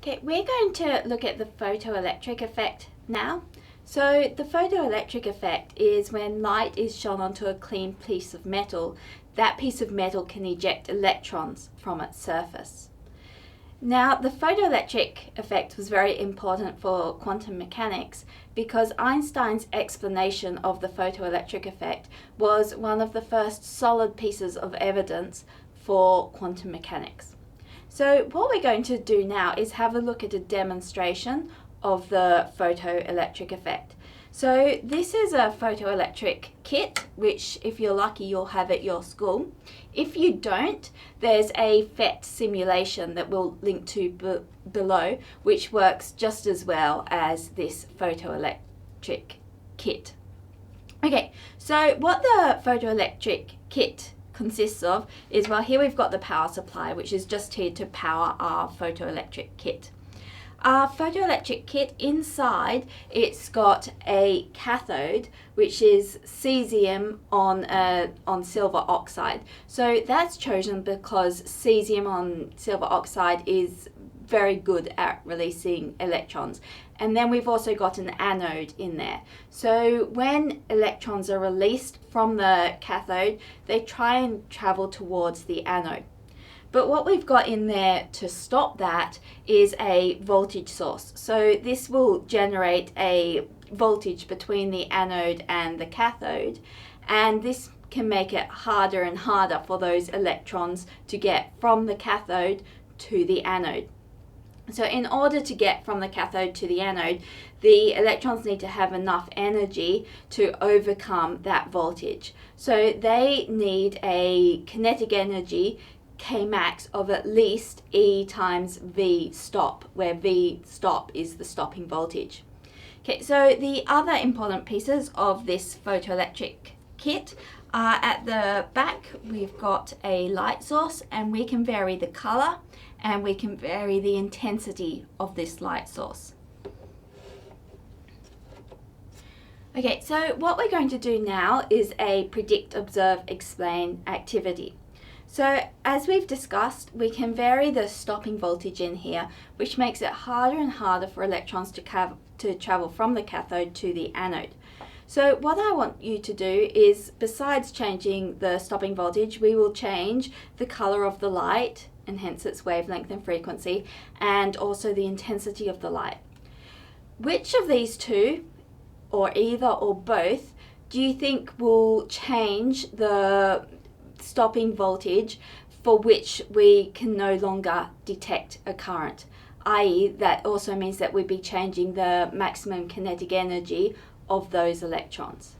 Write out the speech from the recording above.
Okay, we're going to look at the photoelectric effect now. So the photoelectric effect is when light is shone onto a clean piece of metal. That piece of metal can eject electrons from its surface. Now, the photoelectric effect was very important for quantum mechanics because Einstein's explanation of the photoelectric effect was one of the first solid pieces of evidence for quantum mechanics. So what we're going to do now is have a look at a demonstration of the photoelectric effect. So this is a photoelectric kit, which if you're lucky you'll have at your school. If you don't, there's a PhET simulation that we'll link to below, which works just as well as this photoelectric kit. Okay, so what the photoelectric kit consists of is, well, here we've got the power supply, which is just here to power our photoelectric kit. Our photoelectric kit, inside it's got a cathode, which is cesium on silver oxide. So that's chosen because cesium on silver oxide is very good at releasing electrons. And then we've also got an anode in there. So when electrons are released from the cathode, they try and travel towards the anode. But what we've got in there to stop that is a voltage source. So this will generate a voltage between the anode and the cathode, and this can make it harder and harder for those electrons to get from the cathode to the anode. So in order to get from the cathode to the anode, the electrons need to have enough energy to overcome that voltage. So they need a kinetic energy Kmax of at least E times V stop, where V stop is the stopping voltage. Okay, so the other important pieces of this photoelectric kit are at the back. We've got a light source, and we can vary the color and we can vary the intensity of this light source. Okay, so what we're going to do now is a predict, observe, explain activity. So as we've discussed, we can vary the stopping voltage in here, which makes it harder and harder for electrons to travel from the cathode to the anode. So what I want you to do is, besides changing the stopping voltage, we will change the color of the light, and hence its wavelength and frequency, and also the intensity of the light. Which of these two, or either or both, do you think will change the stopping voltage for which we can no longer detect a current? I.e., that also means that we'd be changing the maximum kinetic energy of those electrons.